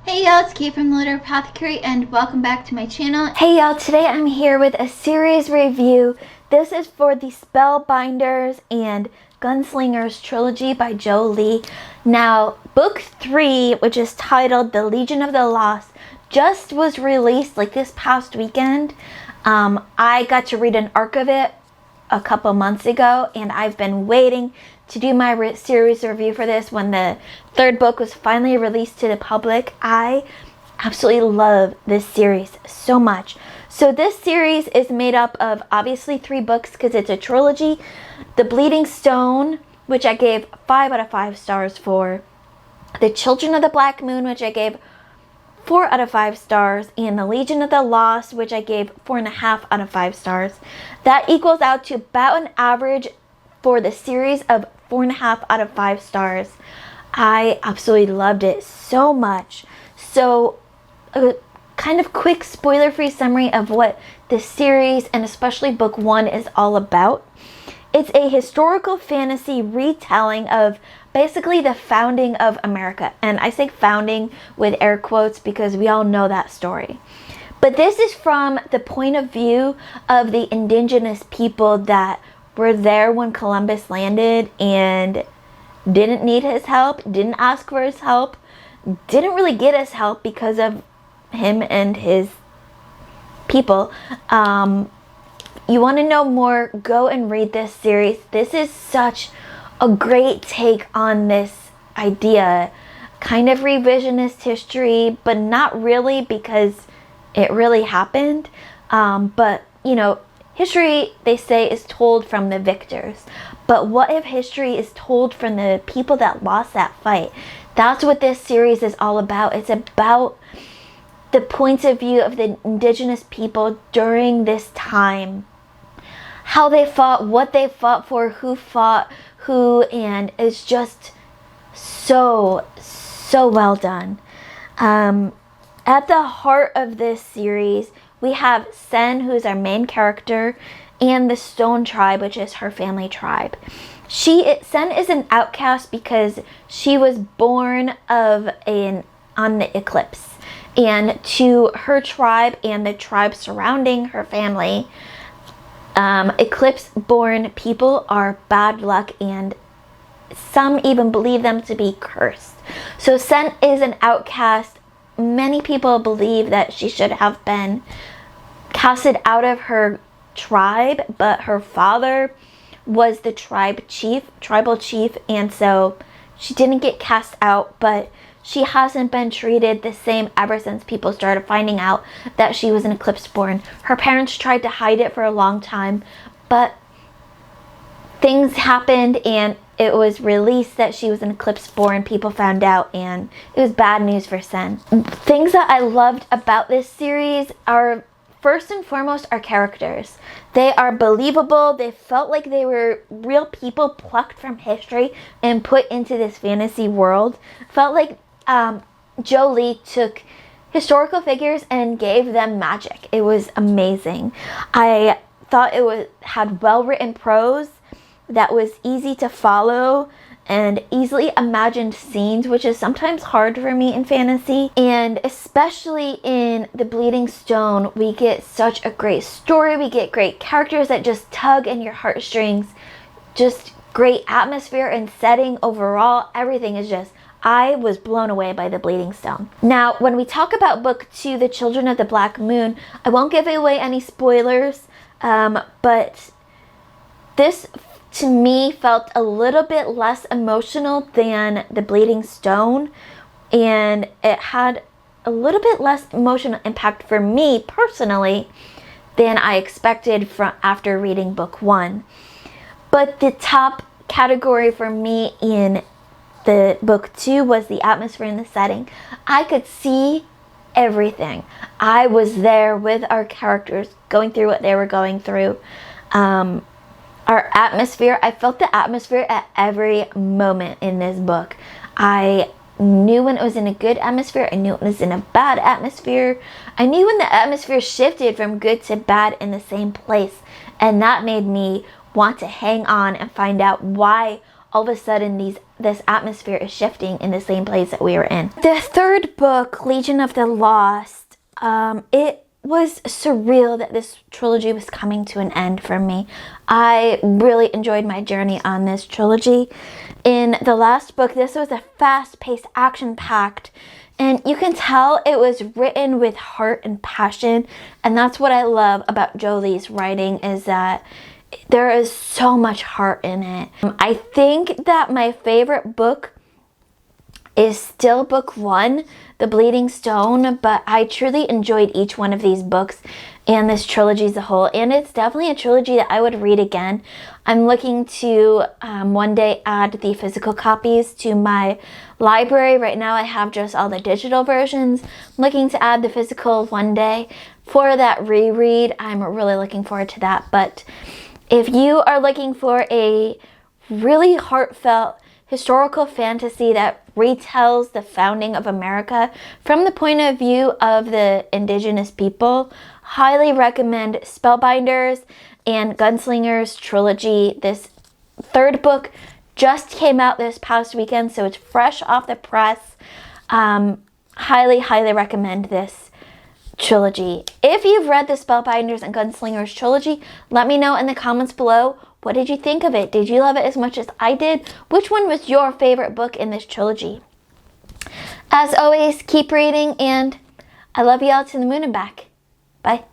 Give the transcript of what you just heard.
Hey y'all, it's Kate from the Little Apothecary and welcome back to my channel. Hey y'all, today I'm here with a series review. This is for the Spellbinders and Gunslingers trilogy by Joesph Lee. Now, book 3, which is titled The Legion of the Lost, just was released like this past weekend. I got to read an arc of it a couple months ago, and I've been waiting to do my series review for this when the third book was finally released to the public. I absolutely love this series so much. So this series is made up of obviously 3 books because it's a trilogy. The Bleeding Stone, which I gave 5 out of 5 stars for. The Children of the Black Moon, which I gave 4 out of 5 stars, and The Legion of the Lost, which I gave 4.5 out of 5 stars. That equals out to about an average for the series of 4.5 out of 5 stars. I absolutely loved it so much. So a kind of quick spoiler-free summary of what this series and especially book 1 is all about. It's a historical fantasy retelling of basically the founding of America. And I say founding with air quotes because we all know that story. But this is from the point of view of the indigenous people that were there when Columbus landed and didn't need his help, didn't ask for his help, didn't really get his help because of him and his people. You want to know more, go and read this series. This is such a great take on this idea. Kind of revisionist history, but not really because it really happened. But, you know, history, they say, is told from the victors. But what if history is told from the people that lost that fight? That's what this series is all about. It's about the points of view of the indigenous people during this time. How they fought, what they fought for, who fought who, and it's just so well done. At the heart of this series, we have Sen, who is our main character, and the Stone Tribe, which is her family tribe. Sen is an outcast because she was born on the eclipse. And to her tribe and the tribe surrounding her family, eclipse-born people are bad luck, and some even believe them to be cursed. So Sen is an outcast. Many people believe that she should have been casted out of her tribe, but her father was the tribal chief, and so she didn't get cast out, but she hasn't been treated the same ever since people started finding out that she was an eclipse-born. Her parents tried to hide it for a long time, but things happened and it was released that she was an eclipse-born. People found out and it was bad news for Sen. Things that I loved about this series are, first and foremost, our characters. They are believable. They felt like they were real people plucked from history and put into this fantasy world. Felt like Joesph Lee took historical figures and gave them magic. It was amazing. I thought it had well-written prose that was easy to follow and easily imagined scenes, which is sometimes hard for me in fantasy. And especially in The Bleeding Stone, we get such a great story. We get great characters that just tug in your heartstrings. Just great atmosphere and setting overall. Everything is just, I was blown away by The Bleeding Stone. Now, when we talk about book 2, The Children of the Black Moon, I won't give away any spoilers, but this to me felt a little bit less emotional than The Bleeding Stone, and it had a little bit less emotional impact for me personally than I expected after reading book 1. But the top category for me in the book 2 was the atmosphere and the setting. I could see everything. I was there with our characters going through what they were going through. Our atmosphere, I felt the atmosphere at every moment in this book. I knew when it was in a good atmosphere. I knew it was in a bad atmosphere. I knew when the atmosphere shifted from good to bad in the same place. And that made me want to hang on and find out why all of a sudden these this atmosphere is shifting in the same place that we were in. The third book, Legion of the Lost, it was surreal that this trilogy was coming to an end for me. I really enjoyed my journey on this trilogy. In the last book, this was a fast-paced, action-packed, and you can tell it was written with heart and passion, and that's what I love about Joe Lee's writing, is that there is so much heart in it. I think that my favorite book is still book 1, The Bleeding Stone, but I truly enjoyed each one of these books and this trilogy as a whole, and it's definitely a trilogy that I would read again. I'm looking to one day add the physical copies to my library. Right now I have just all the digital versions. I'm looking to add the physical one day for that reread. I'm really looking forward to that. But if you are looking for a really heartfelt historical fantasy that retells the founding of America from the point of view of the indigenous people, highly recommend Spellbinders and Gunslingers trilogy. This third book just came out this past weekend, so it's fresh off the press. Highly recommend this trilogy. If you've read the Spellbinders and Gunslingers trilogy, let me know in the comments below. What did you think of it? Did you love it as much as I did? Which one was your favorite book in this trilogy? As always, keep reading, and I love you all to the moon and back. Bye.